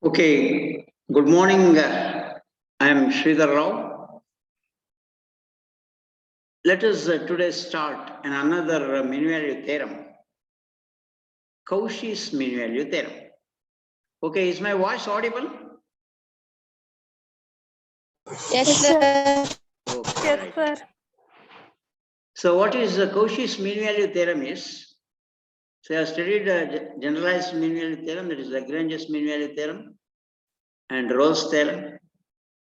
Okay, good morning. I am Sridhar Rao. Let us today start another mean value theorem, Cauchy's mean value theorem. Okay, is my voice audible? Yes, sir. Okay, Yes, right. sir. So, what is the Cauchy's mean value theorem is? So, I have studied generalized mean value theorem, that is Lagrange's mean value theorem, and Rolle's theorem.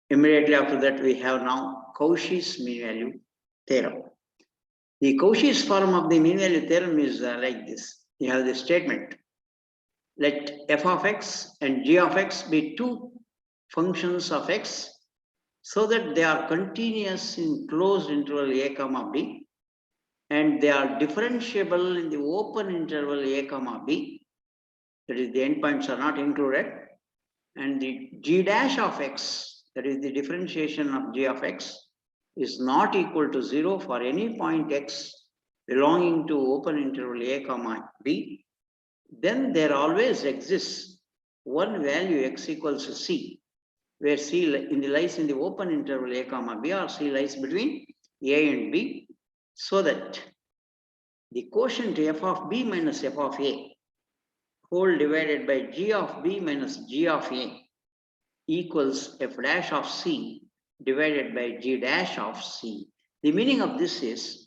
Immediately after that, we have now Cauchy's mean value theorem. The Cauchy's form of the mean value theorem is like this. You have the statement. Let f of x and g of x be two functions of x so that they are continuous in closed interval a comma b and they are differentiable in the open interval a comma b. That is, the endpoints are not included. And the g dash of x, that is the differentiation of g of x, is not equal to 0 for any point x belonging to open interval a comma b, then there always exists one value x equals to c, where c lies in the open interval a comma b, or c lies between a and b, so that the quotient f of b minus f of a whole divided by g of b minus g of a equals f dash of c divided by g dash of c. The meaning of this is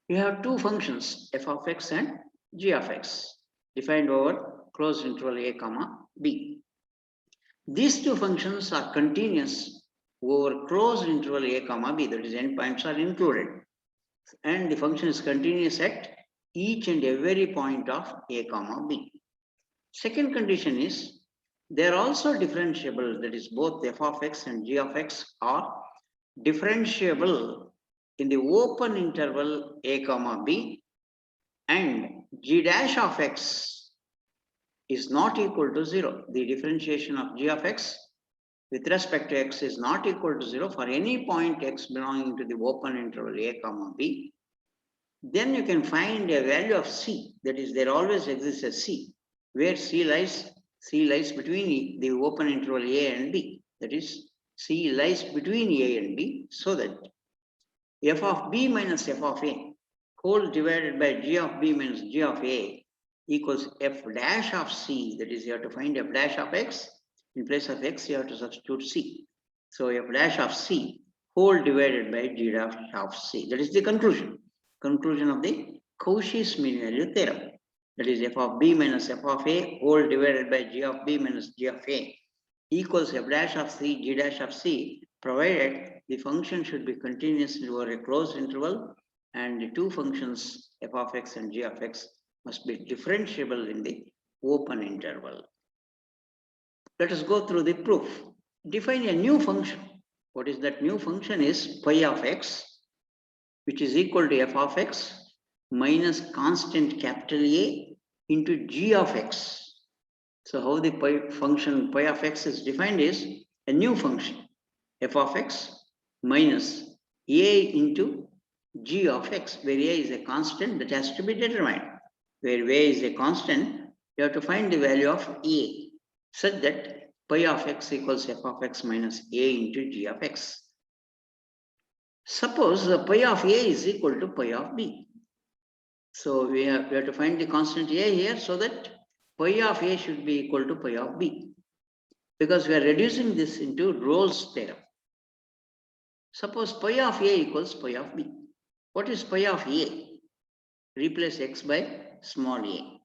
you have two functions, f of x and g of x, defined over closed interval a comma b. These two functions are continuous over closed interval a comma b, that is, endpoints are included, and the function is continuous at each and every point of a comma b. Second condition is they are also differentiable, that is, both f of x and g of x are differentiable in the open interval a comma b, and g dash of x is not equal to 0. The differentiation of g of x with respect to x is not equal to 0 for any point x belonging to the open interval a comma b. Then you can find a value of c, that is, there always exists a c, where c lies between the open interval a and b, that is, c lies between a and b, so that f of b minus f of a whole divided by g of b minus g of a equals f dash of c, that is, you have to find f dash of x. In place of x, you have to substitute c. So f dash of c whole divided by g dash of c. That is the conclusion. Conclusion of the Cauchy's mean value theorem. That is, f of b minus f of a whole divided by g of b minus g of a equals f dash of c, g dash of c, provided the function should be continuous over a closed interval and the two functions f of x and g of x must be differentiable in the open interval. Let us go through the proof. Define a new function. What is that new function? Is pi of x, which is equal to f of x minus constant capital A into g of x. So how the function pi of x is defined is a new function, f of x minus a into g of x, where a is a constant that has to be determined. Where a is a constant, you have to find the value of a, such that pi of x equals f of x minus a into g of x. Suppose the pi of a is equal to pi of b. So we have to find the constant a here, so that pi of a should be equal to pi of b, because we are reducing this into Rolle's theorem. Suppose pi of a equals pi of b. What is pi of a? Replace x by small a.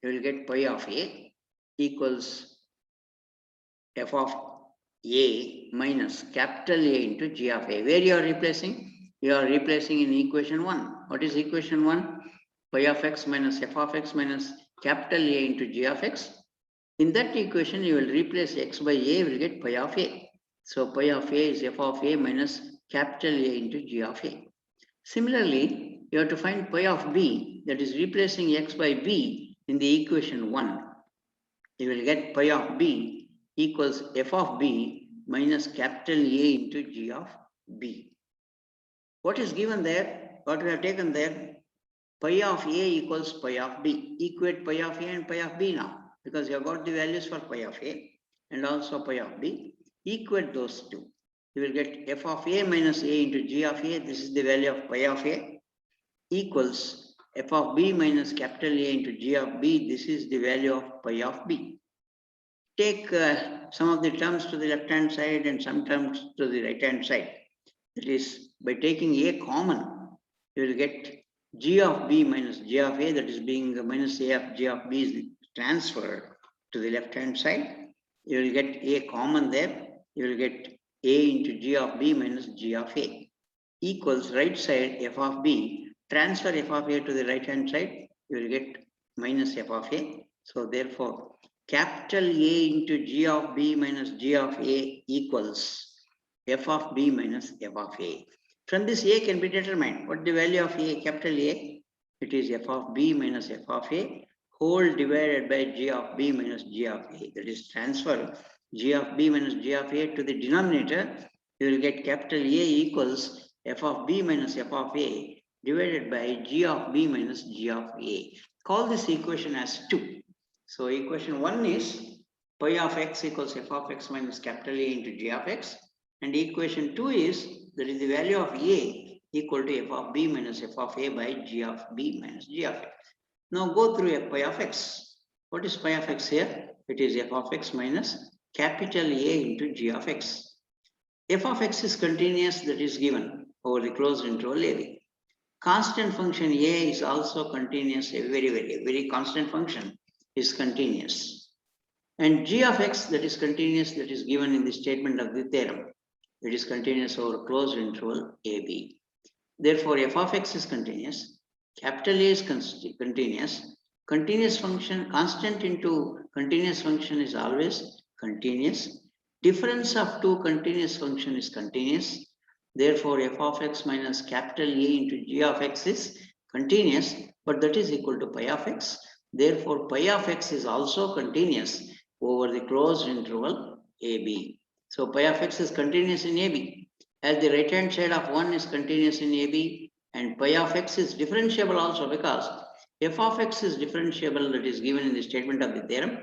You will get pi of a equals f of a minus capital A into g of a. Where you are replacing? You are replacing in equation 1. What is equation 1? Pi of x minus f of x minus capital A into g of x. In that equation, you will replace x by a, you will get pi of a. So pi of a is f of a minus capital A into g of a. Similarly, you have to find pi of b, that is replacing x by b in the equation 1. You will get pi of b equals f of b minus capital A into g of b. What is given there? What we have taken there? Pi of a equals pi of b. Equate pi of a and pi of b now, because you have got the values for pi of a. and also pi of b. Equate those two. You will get f of a minus a into g of a. This is the value of pi of a, equals f of b minus capital A into g of b. This is the value of pi of b. Take some of the terms to the left hand side and some terms to the right hand side. That is, by taking a common, you will get g of b minus g of a, that is being minus a of g of b is transferred to the left hand side. You will get a common there. You will get a into g of b minus g of a, equals right side f of b. Transfer f of a to the right hand side. You will get minus f of a. So therefore, capital A into g of b minus g of a equals f of b minus f of a. From this, a can be determined. What the value of a, capital A? It is f of b minus f of a whole divided by g of b minus g of a. That is, transfer g of b minus g of a to the denominator. You will get capital A equals f of b minus f of a divided by g of b minus g of a. Call this equation as 2. So equation 1 is pi of x equals f of x minus capital A into g of x. And equation 2 is, that is the value of a equal to f of b minus f of a by g of b minus g of x. Now go through pi of x. What is pi of x here? It is f of x minus capital A into g of x. F of x is continuous, that is given over the closed interval AB. Constant function a is also continuous, a very constant function is continuous. And g of x, that is continuous, that is given in the statement of the theorem. It is continuous over closed interval AB. Therefore, f of x is continuous, capital A is continuous, continuous function, constant into continuous function is always continuous. Difference of two continuous function is continuous. Therefore, f of x minus capital A into g of x is continuous, but that is equal to pi of x. Therefore, pi of x is also continuous over the closed interval AB. So, pi of x is continuous in AB. As the right hand side of 1 is continuous in AB, and pi of x is differentiable also, because f of x is differentiable, that is given in the statement of the theorem.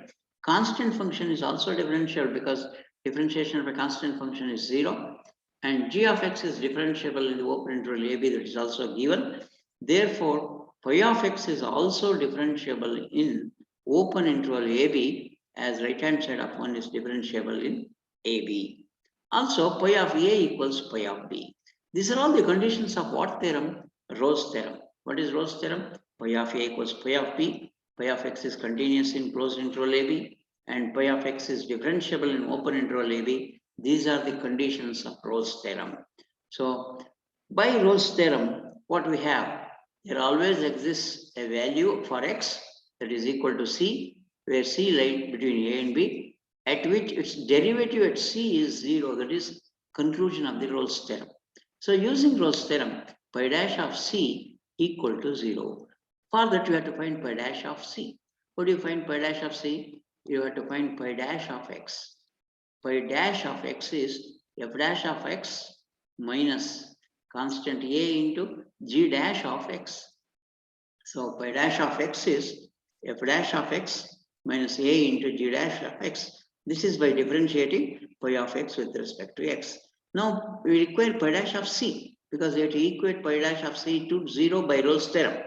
Constant function is also differentiable because differentiation of a constant function is 0. And g of x is differentiable in the open interval AB, that is also given. Therefore, pi of x is also differentiable in open interval AB, as right hand side of 1 is differentiable in AB. Also, pi of A equals pi of B. These are all the conditions of what theorem? Rolle's theorem. What is Rolle's theorem? Pi of A equals pi of B. Pi of x is continuous in closed interval AB, and pi of x is differentiable in open interval AB. These are the conditions of Rolle's theorem. So, by Rolle's theorem, what we have? There always exists a value for x that is equal to c, where c lies between a and b, at which its derivative at c is 0. That is conclusion of the Rolle's theorem. So, using Rolle's theorem, pi dash of c equal to 0. For that, you have to find pi dash of c. What do you find pi dash of c? You have to find pi dash of x. Pi dash of x is f dash of x minus constant a into g dash of x. So pi dash of x is f dash of x minus a into g dash of x. This is by differentiating pi of x with respect to x. Now we require pi dash of c, because we have to equate pi dash of c to 0 by Rolle's theorem.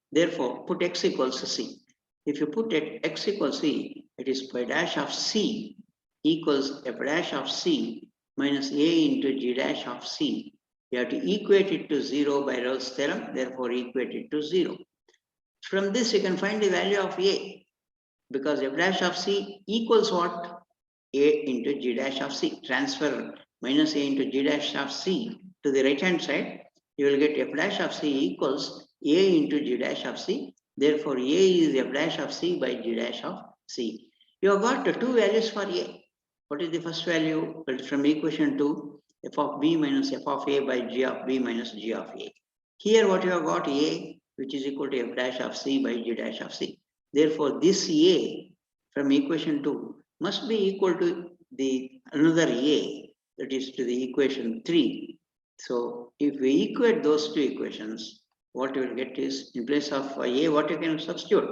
Therefore, put x equals c. If you put x equals c, it is pi dash of c equals f dash of c minus a into g dash of c. You have to equate it to 0 by Rolle's theorem, therefore equate it to 0. From this, you can find the value of a, because f dash of c equals what? A into g dash of c. Transfer minus a into g dash of c to the right hand side. You will get f dash of c equals a into g dash of c. Therefore, a is f dash of c by g dash of c. You have got two values for a. What is the first value? From equation 2, f of b minus f of a by g of b minus g of a. Here what you have got a, which is equal to f dash of c by g dash of c. Therefore, this a from equation 2 must be equal to the another a, that is to the equation 3. So, if we equate those two equations, what you will get is, in place of a, what you can substitute?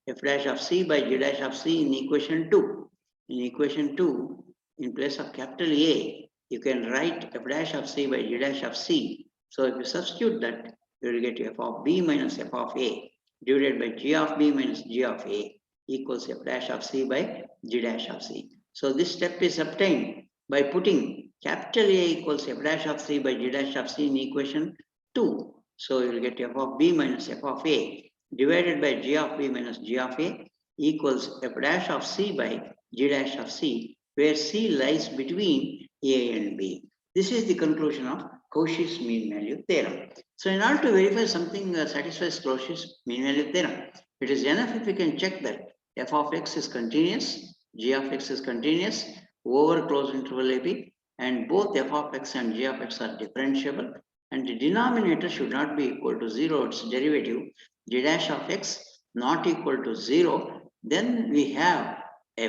F dash of c by g dash of c in equation 2. in equation 2, in place of capital A, you can write f dash of c by g dash of c. So if you substitute that, you will get f of b minus f of a divided by g of b minus g of a equals f dash of c by g dash of c. So this step is obtained by putting capital A equals f dash of c by g dash of c in equation 2. So you will get f of b minus f of a divided by g of b minus g of a equals f dash of c by g dash of c, where c lies between a and b. This is the conclusion of Cauchy's mean value theorem. So in order to verify something satisfies Cauchy's mean value theorem, it is enough if we can check that f of x is continuous, g of x is continuous over closed interval ab, and both f of x and g of x are differentiable, and the denominator should not be equal to 0, its derivative g dash of x not equal to 0, then we have a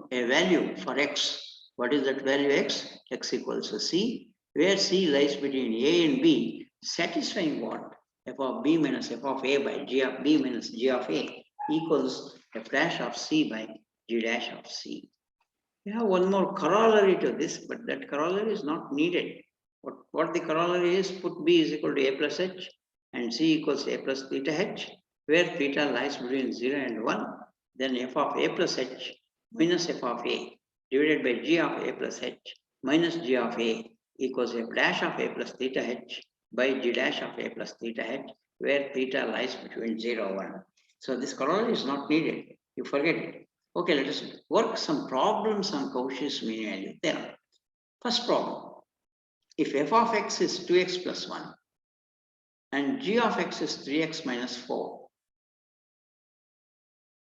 value for x. What is that value x? X equals to c, where c lies between a and b, satisfying what? F of b minus f of a by g of b minus g of a equals f dash of c by g dash of c. We have one more corollary to this, but that corollary is not needed. What the corollary is, put b is equal to a plus h and c equals a plus theta h, where theta lies between 0 and 1, then f of a plus h minus f of a divided by g of a plus h minus g of a equals f dash of a plus theta h by g dash of a plus theta h, where theta lies between 0 and 1. So this corollary is not needed. You forget it. Okay, let us work some problems on Cauchy's mean value theorem. First problem. If f of x is 2x plus 1 and g of x is 3x minus 4,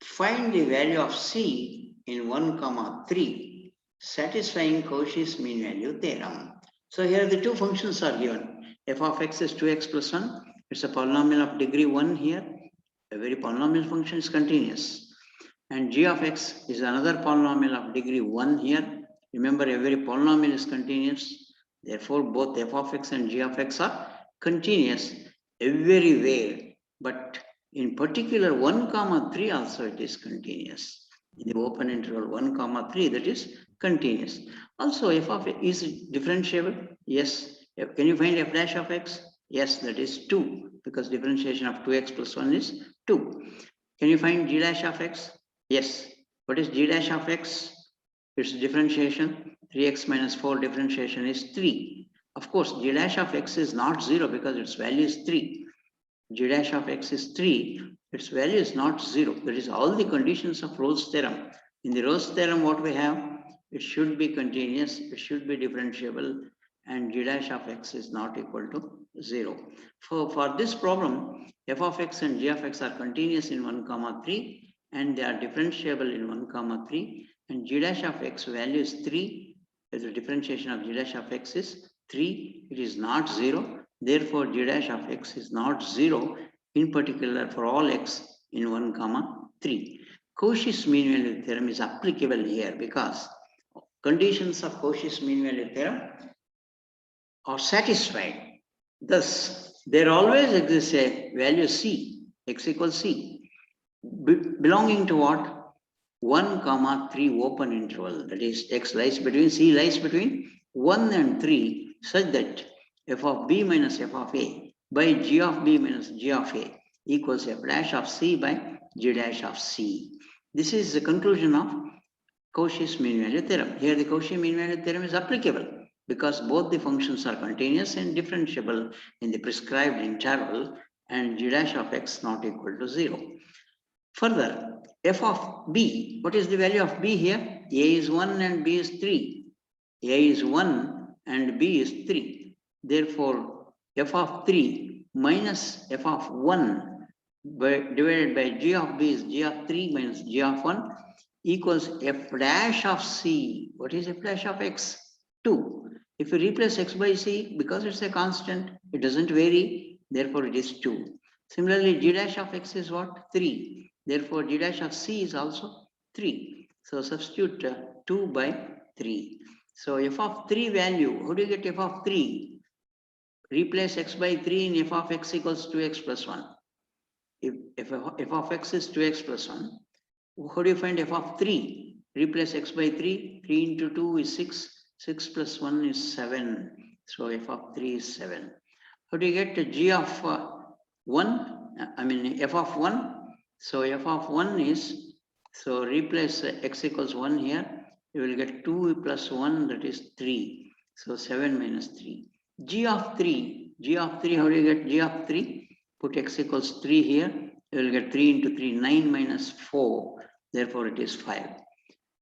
find the value of c in 1, 3, satisfying Cauchy's mean value theorem. So here the two functions are given. F of x is 2x plus 1. It's a polynomial of degree 1 here. A very polynomial function is continuous. And g of x is another polynomial of degree 1 here. Remember, every polynomial is continuous. Therefore, both f of x and g of x are continuous everywhere. But in particular, 1, 3 also it is continuous. In the open interval 1, 3, that is continuous. Also, f of x is differentiable. Yes. Can you find f dash of x? Yes, that is 2, because differentiation of 2x plus 1 is 2. Can you find g dash of x? Yes. What is g dash of x? Its differentiation, 3x minus 4 differentiation is 3. Of course, g dash of x is not 0 because its value is 3. G dash of x is 3. Its value is not 0. That is all the conditions of Rolle's theorem. In the Rolle's theorem, what we have? It should be continuous, it should be differentiable, and g dash of x is not equal to 0. For this problem, f of x and g of x are continuous in 1, 3. And they are differentiable in 1, 3, and g dash of x value is 3. The differentiation of g dash of x is 3. It is not 0. Therefore, g dash of x is not 0, in particular for all x in 1, 3. Cauchy's mean value theorem is applicable here because conditions of Cauchy's mean value theorem are satisfied. Thus, there always exists a value c, x equals c, belonging to what? 1, 3 open interval, that is x lies between, c lies between 1 and 3, such that f of b minus f of a by g of b minus g of a equals f dash of c by g dash of c. This is the conclusion of Cauchy's mean value theorem. Here the Cauchy mean value theorem is applicable because both the functions are continuous and differentiable in the prescribed interval, and g dash of x not equal to 0. Further, f of b, what is the value of b here? A is 1 and b is 3. A is 1 and b is 3. Therefore, f of 3 minus f of 1 divided by g of b is g of 3 minus g of 1 equals f dash of c. What is f dash of x? 2. If you replace x by c, because it's a constant, it doesn't vary, therefore it is 2. Similarly, g dash of x is what? 3. Therefore, g dash of c is also 3. So substitute 2 by 3. So f of 3 value, how do you get f of 3? Replace x by 3 in f of x equals 2x plus 1. If f of x is 2x plus 1, how do you find f of 3? replace x by 3. 3 into 2 is 6. 6 plus 1 is 7. So f of 3 is 7. How do you get g of 1? I mean f of 1. So f of 1 is, so replace x equals 1 here. You will get 2 plus 1, that is 3. So 7 minus 3. G of 3. G of 3, how do you get g of 3? Put x equals 3 here. You will get 3 into 3, 9 minus 4. Therefore, it is 5.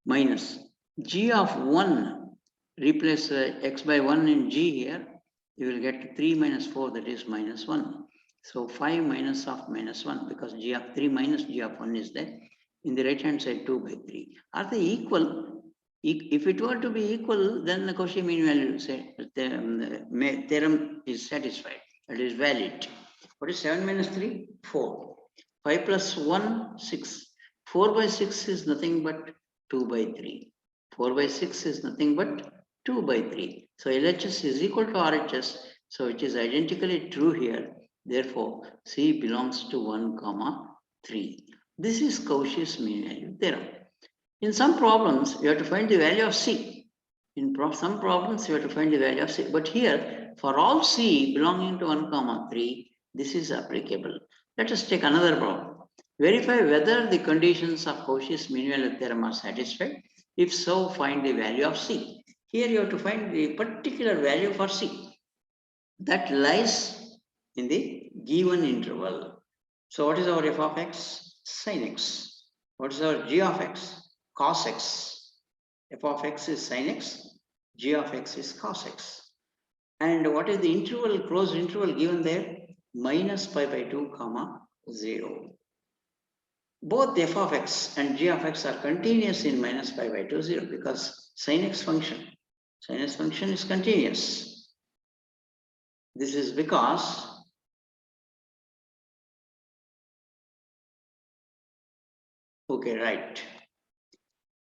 Minus g of 1. Replace x by 1 in g here. You will get 3 minus 4, that is minus 1. So 5 minus of minus 1, because g of 3 minus g of 1 is there. In the right hand side, 2 by 3. Are they equal? If it were to be equal, then the Cauchy mean value theorem is satisfied. It is valid. What is 7 minus 3? 4. 5 plus 1, 6. 4 by 6 is nothing but 2 by 3. 4 by 6 is nothing but 2 by 3. So LHS is equal to RHS. So it is identically true here. Therefore, C belongs to 1, 3. This is Cauchy's mean value theorem. In some problems, you have to find the value of C. In some problems, you have to find the value of C. But here, for all C belonging to 1, 3, this is applicable. Let us take another problem. Verify whether the conditions of Cauchy's mean value theorem are satisfied. If so, find the value of C. Here you have to find the particular value for C that lies in the given interval. So what is our f of x? Sin x. What is our g of x? Cos x. F of x is sin x. G of x is cos x. And what is the interval, closed interval given there? Minus pi by 2, 0. Both f of x and g of x are continuous in minus pi by 2, 0 because sin x function is continuous. This is because okay, right.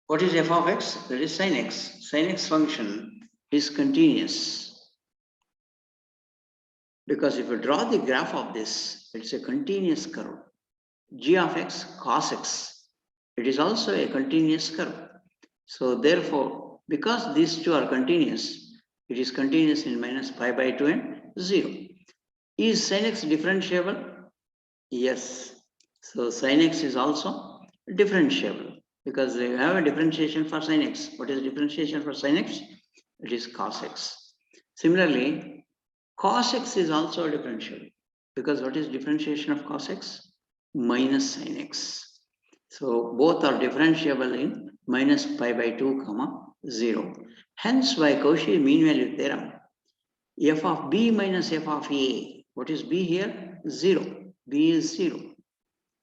What is f of x? That is sin x. Sin x function is continuous. Because if you draw the graph of this, it's a continuous curve. G of x, cos x, it is also a continuous curve. So therefore, because these two are continuous, it is continuous in minus pi by 2 and 0. Is sin x differentiable? Yes. So sin x is also differentiable because we have a differentiation for sin x. What is differentiation for sin x? It is cos x. Similarly, cos x is also differentiable because what is differentiation of cos x? Minus sin x. So both are differentiable in minus pi by 2, 0. Hence, by Cauchy mean value theorem, f of b minus f of a. What is b here? 0. B is 0.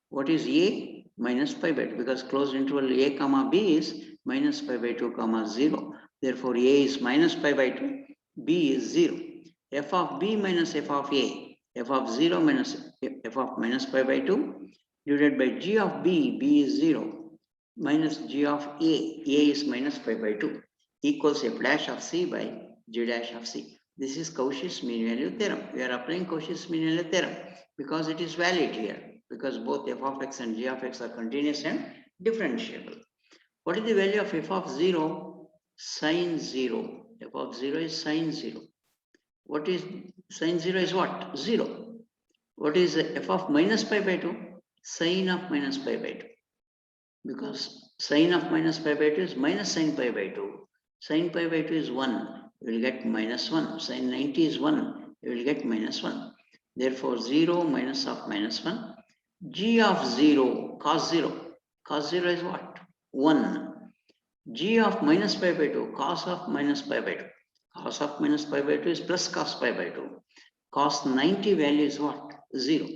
What is a? Minus pi by 2, because closed interval a, b is minus pi by 2, 0. Therefore, a is minus pi by 2, b is 0. F of b minus f of a, f of 0 minus f of minus pi by 2, divided by g of b, b is 0, minus g of a is minus pi by 2, equals f dash of c by g dash of c. This is Cauchy's mean value theorem. We are applying Cauchy's mean value theorem because it is valid here, because both f of x and g of x are continuous and differentiable. What is the value of f of 0? Sin 0. F of 0 is sin 0. What is sin 0 is what? 0. What is f of minus pi by 2? Sin of minus pi by 2. Because sin of minus pi by 2 is minus sin pi by 2. Sin pi by 2 is 1. You will get minus 1. Sin 90 is 1. You will get minus 1. Therefore, 0 minus of minus 1. G of 0, cos 0. Cos 0 is what? 1. G of minus pi by 2, cos of minus pi by 2. Cos of minus pi by 2 is plus cos pi by 2. Cos 90 value is what? 0.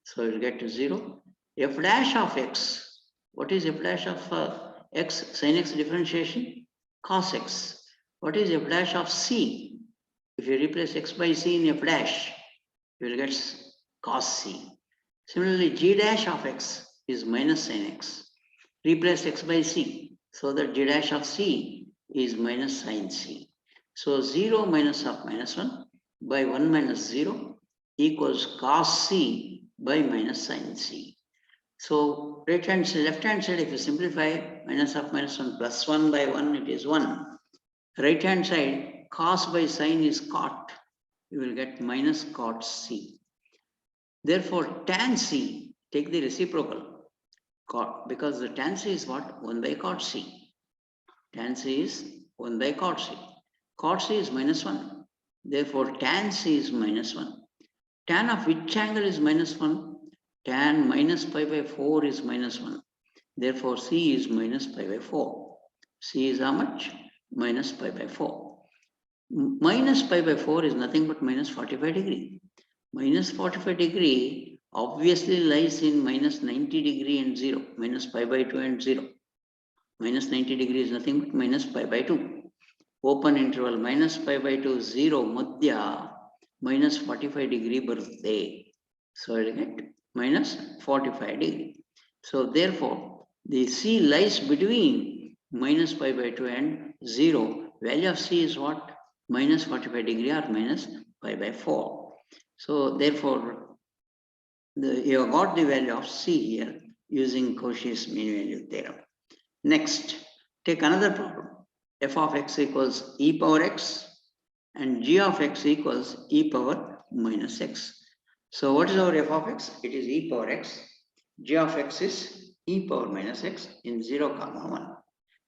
So you will get to 0. F dash of x. What is f dash of x? Sin x differentiation? Cos x. What is f dash of c? If you replace x by c in f dash, you will get cos c. Similarly, g dash of x is minus sin x. Replace x by c, so that g dash of c is minus sin c. So 0 minus of minus 1 by 1 minus 0 equals cos c by minus sin c. So right hand side, left hand side, if you simplify, minus of minus 1 plus 1 by 1, it is 1. Right hand side, cos by sine is cot. You will get minus cot C. Therefore, tan C, take the reciprocal, cot, because the tan C is what? 1 by cot C. Tan C is 1 by cot C. Cot C is minus 1. Therefore, tan C is minus 1. Tan of which angle is minus 1? Tan minus pi by 4 is minus 1. Therefore, C is minus pi by 4. C is how much? Minus pi by 4. Minus pi by 4 is nothing but minus 45 degree. Minus 45 degree obviously lies in minus 90 degree and 0. Minus pi by 2 and 0. Minus 90 degree is nothing but minus pi by 2. Open interval minus pi by 2, 0, madhya, minus 45 degree birthday. So I get minus 45 degree. So therefore, the C lies between minus pi by 2 and 0. Value of C is what? Minus 45 degree or minus pi by 4. So therefore, you have got the value of C here using Cauchy's mean value theorem. Next, take another problem. F of x equals e power x and g of x equals e power minus x. So what is our f of x? It is e power x. G of x is e power minus x in 0, 1.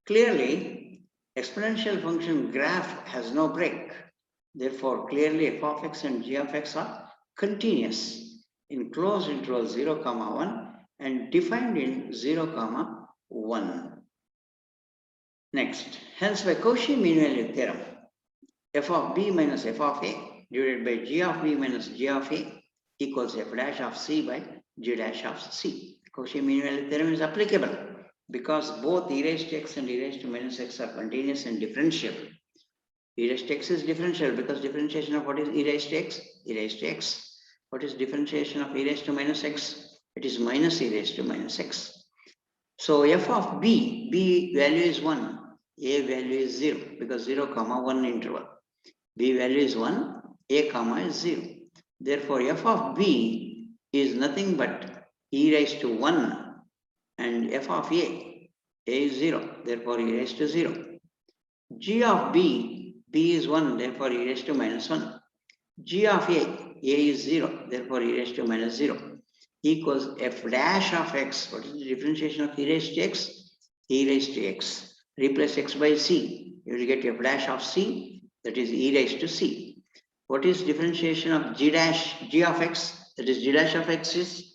Clearly, exponential function graph has no break. Therefore, clearly f of x and g of x are continuous in closed interval 0, 1 and defined in 0, 1. Next, hence by Cauchy mean value theorem, f of b minus f of a divided by g of b minus g of a equals f dash of c by g dash of c. Cauchy mean value theorem is applicable because both e raised to x and e raised to minus x are continuous and differentiable. E raised to x is differential because differentiation of what is e raised to x? E raised to x. What is differentiation of e raised to minus x? It is minus e raised to minus x. So f of b value is 1, a value is 0 because 0, 1 interval. B value is 1, a comma is 0. Therefore, f of b is nothing but e raised to 1 and f of a is 0. Therefore, e raised to 0. G of b is 1, therefore e raised to minus 1. G of a is 0, therefore e raised to minus 0 equals f dash of x. What is the differentiation of e raised to x? E raised to x. Replace x by c. You will get f dash of c, that is e raised to c. What is differentiation of g of x? That is g dash of x is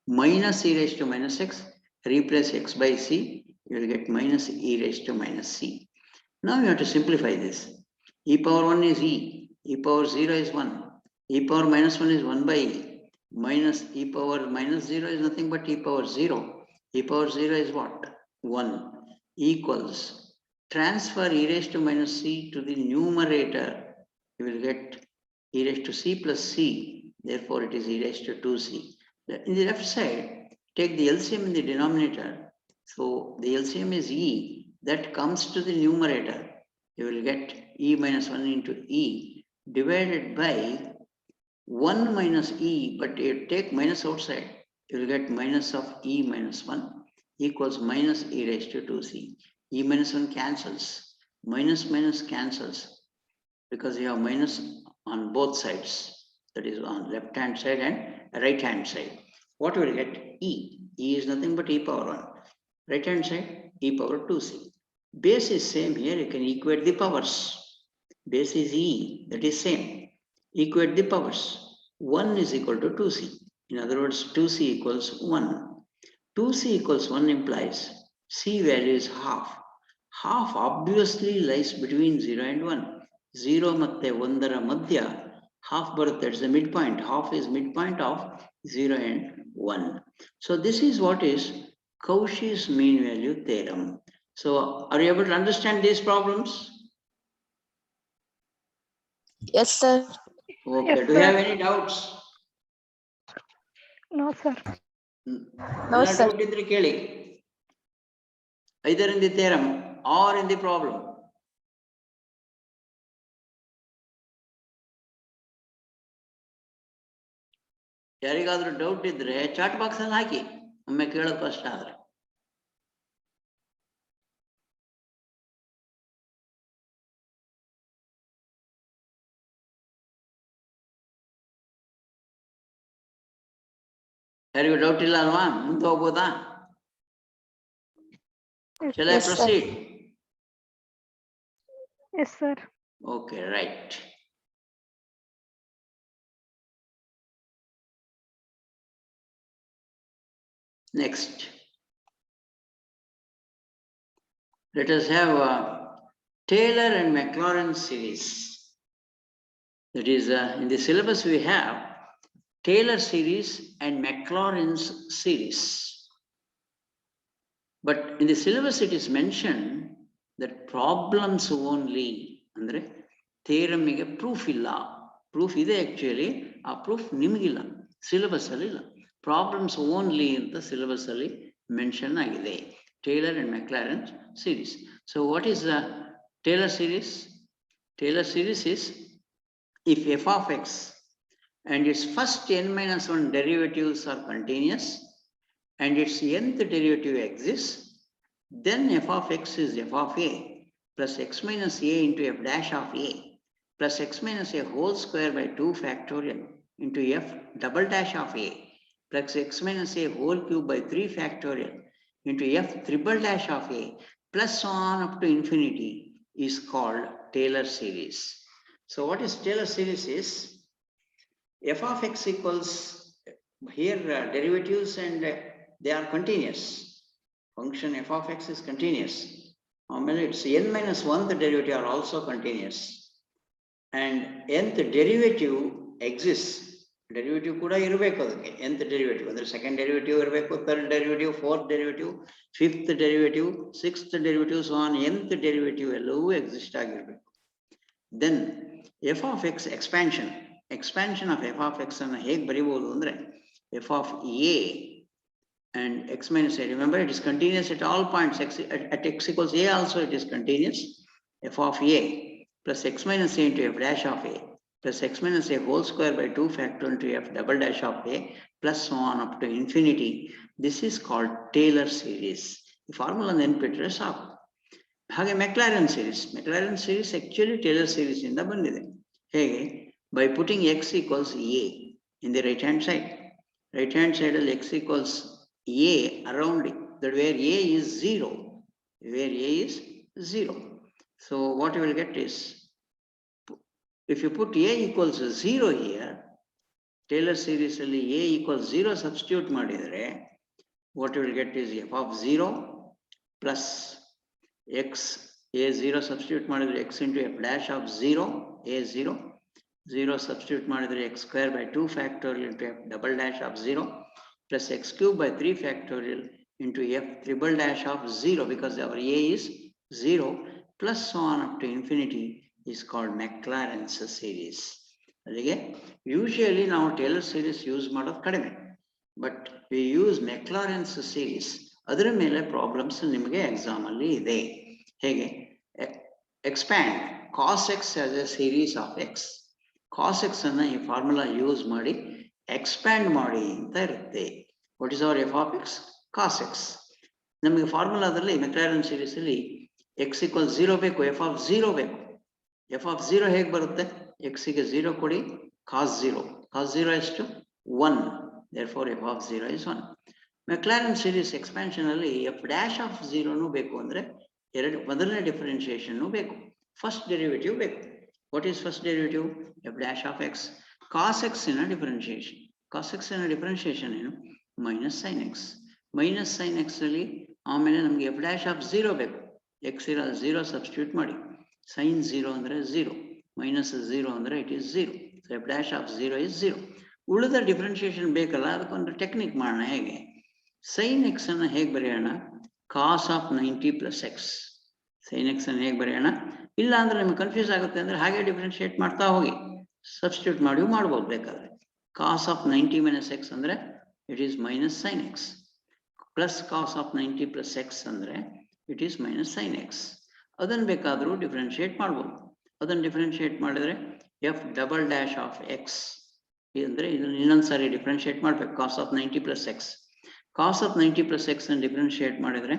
minus e raised to minus x. Replace x by c. You will get minus e raised to minus c. Now you have to simplify this. E power 1 is e. E power 0 is 1. E power minus 1 is 1 by e. Minus e power minus 0 is nothing but e power 0. E power 0 is what? 1 equals transfer e raised to minus c to the numerator. You will get e raised to c plus c. Therefore, it is e raised to 2c. In the left side, take the LCM in the denominator. So the LCM is e. That comes to the numerator. You will get e minus 1 into e divided by 1 minus e, but you take minus outside, you will get minus of e minus 1 equals minus e raised to 2c. E minus 1 cancels, minus minus cancels because you have minus on both sides, that is on left hand side and right hand side. What will get? E. E is nothing but e power 1. Right hand side, e power 2c. Base is same here, you can equate the powers. Base is e, that is same. Equate the powers. 1 is equal to 2c. In other words, 2c equals 1. 2c equals 1 implies c value is half. Half obviously lies between 0 and 1. 0 ಮತ್ತೆ 1 madhya, half birth, that's the midpoint. Half is midpoint of 0 and 1. So this is what is Cauchy's mean value theorem. So are you able to understand these problems? Yes, sir. Okay, Yes, do you have sir. any doubts? No, sir. No, sir. Doubt idre keli. Either in the theorem or in the problem. ಯಾರಿಗಾದ್ರೂ doubt ಇದ್ರೆ chat box ಅಲ್ಲಿ ಹಾಕಿ, ಒಮ್ಮೆ ಕೇಳೋದು ಕಷ್ಟ ಆದ್ರೆ. ಯಾರಿಗೂ doubt ಇಲ್ಲ ಅಲ್ವಾ? ಮುಂದೆ ಹೋಗ್ಬೋದಾ? Shall I Yes, sir. proceed? Yes, sir. Okay, right. Next, let us have Taylor and Maclaurin series. That is, in the syllabus we have Taylor series and Maclaurin's series. But in the syllabus it is mentioned that problems only. Andre theorem ige proof illa. Proof ide actually, a proof nimigilla. Syllabus alli illa. Problems only in the syllabus alli mention agide. Taylor and Maclaurin series. So what is the Taylor series? Taylor series is if f of x and its first n minus 1 derivatives are continuous and its nth derivative exists, then f of x is f of a plus x minus a into f dash of a plus x minus a whole square by 2 factorial into f double dash of a plus x minus a whole cube by 3 factorial into f triple dash of a plus so on up to infinity is called Taylor series. So what is Taylor series is f of x equals here derivatives and they are continuous. Function f of x is continuous. It's n minus 1th derivative are also continuous. And nth derivative exists. Derivative kuda irbeku adake. Nth derivative andre second derivative irbeku, third derivative, fourth derivative, fifth derivative, sixth derivative, so on nth derivative ellavu exist agirbeku. Then f of x expansion of f of x anna hege baribodu andre f of a and x minus a. Remember, it is continuous at all points. At x equals a also it is continuous. F of a plus x minus a into f dash of a plus x minus a whole square by 2 factorial into f double dash of a plus so on up to infinity. This is called Taylor series. The formula ನೆನಪಿಟ್ರೆ ಸಾಕು. ಹಾಗೆ Maclaurin series actually Taylor series ಇಂದ ಬಂದಿದೆ. ಹೇಗೆ? By putting x equals a in the right hand side. Right hand side ಅಲ್ಲಿ x equals a around it, that where a is 0. So what you will get is, if you put a equals 0 here, Taylor series alli a equals 0 substitute madidre, what you will get is f of 0 plus x, a0 substitute madidre x into f dash of 0, a0, 0 substitute madidre x square by 2 factorial into f double dash of 0 plus x cube by 3 factorial into f triple dash of 0, because our a is 0 plus so on up to infinity is called Maclaurin's series. Usually now Taylor series use ಮಾಡೋದು ಕಡಿಮೆ, but we use Maclaurin's series. ಅದರ ಮೇಲೆ problems ನಿಮಗೆ exam ಅಲ್ಲಿ ಇದೆ. ಹೇಗೆ? expand cos x as a series of x. cos x ಅನ್ನ ಈ ಫಾರ್ಮುಲಾ ಯೂಸ್ ಮಾಡಿ ಎಕ್ಸ್ಪ್ಯಾಂಡ್ ಮಾಡಿ ಅಂತ ಇರುತ್ತೆ. What is our f of x? Cos x. ನಮಗೆ ಫಾರ್ಮುಲಾದಲ್ಲಿ Maclaurin ಸೀರೀಸ್ ಅಲ್ಲಿ ಎಕ್ಸ್ ಈಕ್ವಲ್ 0 ಬೇಕು, ಎಫ್ ಆಫ್ 0 ಬೇಕು. ಎಫ್ ಆಫ್ 0 ಹೇಗೆ ಬರುತ್ತೆ? ಎಕ್ಸಿಗೆ 0 ಕೊಡಿ, ಕಾಸ್ 0. ಕಾಸ್ 0 ಎಷ್ಟು? 1. therefore f of 0 is 1. Maclaurin series expansion ಅಲ್ಲಿ ಎಫ್ ಡ್ಯಾಶ್ ಆಫ್ 0 ಬೇಕು ಅಂದ್ರೆ ಮೊದಲನೇ ಡಿಫರೆನ್ಶಿಯೇಷನ್ ಬೇಕು, ಫಸ್ಟ್ ಡೆರಿವೇಟಿವ್ ಬೇಕು. What is first derivative? F dash of x. Cos x ಇನ ಡಿಫರೆನ್ಶಿಯೇಷನ್. ಕಾಸ್ ಎಕ್ಸ್ ಇನ ಡಿಫರೆನ್ಶಿಯೇಷನ್ ಏನು? Minus sine x. Minus sine x ಅಲ್ಲಿ ಆಮೇಲೆ ನಮಗೆ ಎಫ್ ಡ್ಯಾಶ್ ಆಫ್ 0 ಬೇಕು. ಎಕ್ಸ್ ಇರೋ 0 ಸಬ್ಸ್ಟಿಟ್ಯೂಟ್ ಮಾಡಿ. ಸೈನ್ 0 ಅಂದ್ರೆ 0, ಮೈನಸ್ 0 ಅಂದ್ರೆ it is 0. So F dash of 0 is 0. ಉಳಿದ ಡಿಫರೆನ್ಶಿಯೇಷನ್ ಬೇಕಲ್ಲ, ಅದಕ್ಕೊಂದು ಟೆಕ್ನಿಕ್ ಮಾಡೋಣ. ಹೇಗೆ? ಸೈನ್ ಎಕ್ಸ್ ಅನ್ನ ಹೇಗೆ ಬರೆಯೋಣ? Cos of 90 plus x. Sine x ಅನ್ನು ಹೇಗೆ ಬರೆಯೋಣ? ಇಲ್ಲ ಅಂದ್ರೆ ನಿಮ್ಗೆ ಕನ್ಫ್ಯೂಸ್ ಆಗುತ್ತೆ ಅಂದ್ರೆ ಹಾಗೆ ಡಿಫರೆನ್ಶಿಯೇಟ್ ಮಾಡ್ತಾ ಹೋಗಿ, ಸಬ್ಸ್ಟಿಟ್ಯೂಟ್ ಮಾಡಿ ಮಾಡ್ಬೋದು ಬೇಕಾದ್ರೆ. ಕಾಸ್ ಆಫ್ 90 ಮೈನಸ್ ಎಕ್ಸ್ ಅಂದ್ರೆ it is minus sine x, plus cos of 90 plus x ಅಂದ್ರೆ it is minus sine x. ಅದನ್ನು ಬೇಕಾದರೂ ಡಿಫರೆನ್ಶಿಯೇಟ್ ಮಾಡ್ಬೋದು. ಅದನ್ನು ಡಿಫರೆನ್ಶಿಯೇಟ್ ಮಾಡಿದ್ರೆ f double dash of x ಅಂದ್ರೆ ಇದನ್ನು ಇನ್ನೊಂದು ಸಾರಿ ಡಿಫರೆನ್ಶಿಯೇಟ್ ಮಾಡ್ಬೇಕು. Cos of 90 plus x. cos of 90 plus x and differentiate ಮಾಡಿದ್ರೆ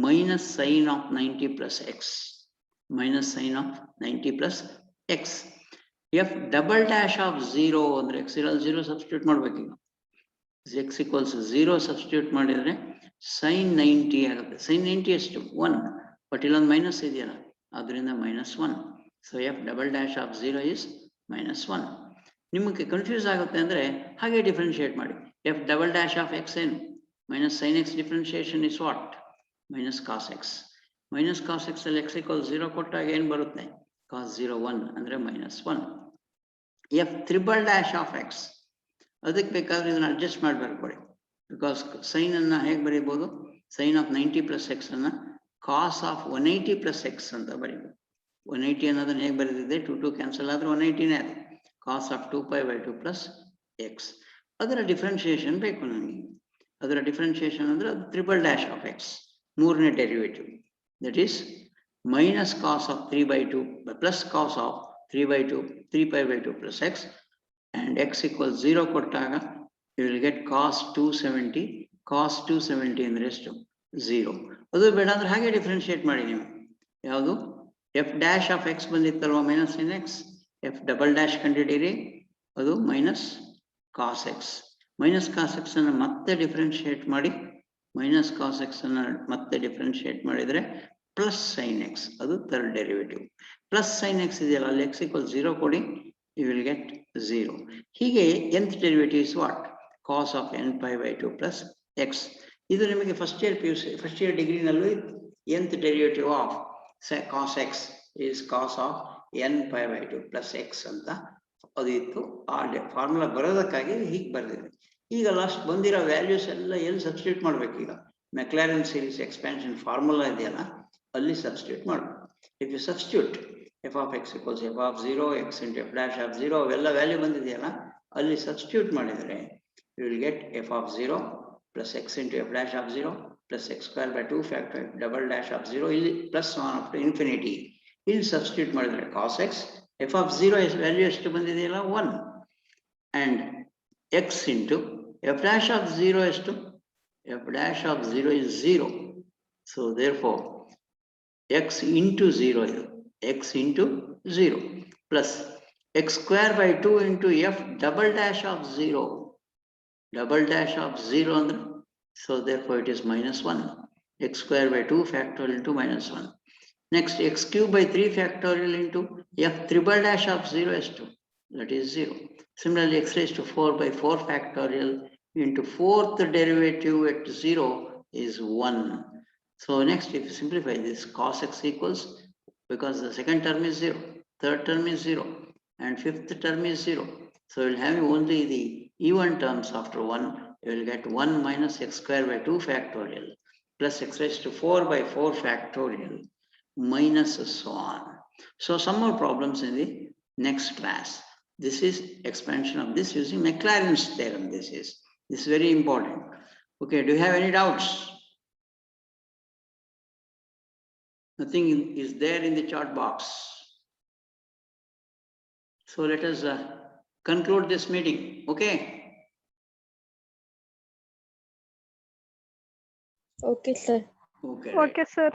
minus sin of 90 plus x. Minus sin of 90 plus x. F double dash of 0 ಅಂದ್ರೆ x ಇರಲ್ 0 substitute ಮಾಡ್ಬೇಕೀಗ. x equals 0 substitute ಮಾಡಿದ್ರೆ sin 90 ಆಗುತ್ತೆ. sin 90 ಎಷ್ಟು 1, but ಇಲ್ಲೊಂದು minus ಇದೆಯಲ್ಲ, ಅದರಿಂದ -1. So f double dash of 0 is -1. ನಿಮಗೆ confuse ಆಗುತ್ತೆ ಅಂದ್ರೆ ಹಾಗೆ ಡಿಫರೆನ್ಶಿಯೇಟ್ ಮಾಡಿ. f double dash of x ಏನು minus sin x differentiation is what? Minus cos x. Minus cos x ಅಲ್ಲಿ x equals 0 ಕೊಟ್ಟಾಗ ಏನು ಬರುತ್ತೆ? cos 0 1 ಅಂದ್ರೆ -1. f triple dash of x ಅದಕ್ಕೆ ಬೇಕಾದ್ರೆ ಇದನ್ನ ಅಡ್ಜಸ್ಟ್ ಮಾಡಬೇಕು ಕೊಡಿ. ಬಿಕಾಸ್ ಸೈನ್ ಅನ್ನ ಹೇಗೆ ಬರೀಬಹುದು? sin of 90 plus x ಅನ್ನ cos of 180 plus x ಅಂತ ಬರೀಬಹುದು. 180 ಅನ್ನೋದನ್ನ ಹೇಗೆ ಬರೆದಿದೆ? 2 ಕ್ಯಾನ್ಸಲ್ ಆದ್ರೆ 180ನೇ ಅದು. cos of 2π/2 plus x. ಅದರ ಡಿಫ್ರೆನ್ಶಿಯೇಷನ್ ಬೇಕು ನನಗೆ. ಅದರ ಡಿಫ್ರೆನ್ಶಿಯೇಷನ್ ಅಂದ್ರೆ ಅದು ಟ್ರಿಪಲ್ ಡ್ಯಾಶ್ ಆಫ್ ಎಕ್ಸ್, ಮೂರನೇ derivative. That is minus cos of 3/2 plus cos of 3/2 3π/2 plus x, and x equals 0 ಕೊಟ್ಟಾಗ you will get cos 270. cos 270 ಅಂದ್ರೆ ಎಷ್ಟು? 0. ಅದು ಬೇಡ ಅಂದ್ರೆ ಹಾಗೆ ಡಿಫ್ರೆನ್ಶಿಯೇಟ್ ಮಾಡಿ ನೀವು. ಯಾವುದು? f ಡ್ಯಾಶ್ ಆಫ್ x ಬಂದಿತ್ತಲ್ವ minus sine x, f double dash ಕಂಡಿಡೀರಿ, ಅದು minus cos x. Minus cos x ಅನ್ನು ಮತ್ತೆ ಡಿಫ್ರೆನ್ಶಿಯೇಟ್ ಮಾಡಿ, ಮೈನಸ್ ಕಾಸ್ ಎಕ್ಸ್ ಅನ್ನು ಮತ್ತೆ ಡಿಫ್ರೆನ್ಶಿಯೇಟ್ ಮಾಡಿದ್ರೆ ಪ್ಲಸ್ ಸೈನ್ ಎಕ್ಸ್, ಅದು third derivative. Plus sine x ಇದೆಯಲ್ಲ, ಅಲ್ಲಿ ಎಕ್ಸ್ ಈಕ್ವಲ್ 0 ಕೊಡಿ, ಯು ವಿಲ್ ಗೆಟ್ 0. ಹೀಗೆ nth derivative is what? Cos of nπ/2 plus x. ಇದು ನಿಮಗೆ first year PUC, first year ಡಿಗ್ರಿನಲ್ಲೂ nth derivative of cos x is cos of nπ/2 plus x ಅಂತ ಅದು ಇತ್ತು. ಆ ಫಾರ್ಮುಲಾ ಬರೋದಕ್ಕಾಗಿ ಹೀಗೆ ಬರೆದಿದೆ. ಈಗ ಲಾಸ್ಟ್ ಬಂದಿರೋ ವ್ಯಾಲ್ಯೂಸ್ ಎಲ್ಲ ಎಲ್ಲಿ ಸಬ್ಸ್ಟಿಟ್ಯೂಟ್ ಮಾಡ್ಬೇಕು? ಈಗ ಮೆಕ್ಲಾರೆನ್ ಸೀರೀಸ್ ಎಕ್ಸ್ಪ್ಯಾನ್ಷನ್ ಫಾರ್ಮುಲಾ ಇದೆಯಲ್ಲ, ಅಲ್ಲಿ ಸಬ್ಸ್ಟಿಟ್ಯೂಟ್ ಮಾಡಬೇಕು. If you substitute f of x equals f of 0, x into f dash of 0, ಅವೆಲ್ಲ ವ್ಯಾಲ್ಯೂ ಬಂದಿದೆಯಲ್ಲ, ಅಲ್ಲಿ ಸಬ್ಸ್ಟಿಟ್ಯೂಟ್ ಮಾಡಿದರೆ you will get f of 0 plus x into f dash of 0 plus x square by 2 factor double dash of 0, ಇಲ್ಲಿ plus 1 up to infinity. ಇಲ್ಲಿ substitute ಮಾಡಿದರೆ cos x, f of 0 value ಎಷ್ಟು ಬಂದಿದೆಯಲ್ಲ 1, and x into f dash of 0 ಎಷ್ಟು? f dash of 0 is 0. So therefore x into 0 ಇದು x into 0 plus x square by 2 into f double dash of 0. Double dash of 0 andre, so therefore it is -1. x square by 2 factorial into -1. Next, x cube by 3 factorial into f triple dash of 0 ಎಷ್ಟು? That is 0. Similarly, x raised to 4 by 4 factorial into fourth derivative at 0 is 1. So next, if you simplify this, cos x equals, because the second term is 0, third term is 0, and fifth term is 0. So you'll have only the even terms after 1. You will get 1 minus x square by 2 factorial plus x raised to 4 by 4 factorial minus so on. So some more problems in the next class. This is expansion of this using Maclaurin's theorem. This is very important. Okay, do you have any doubts? Nothing is there in the chart box. So let us conclude this meeting. Okay. Okay, sir. Okay. Okay, sir.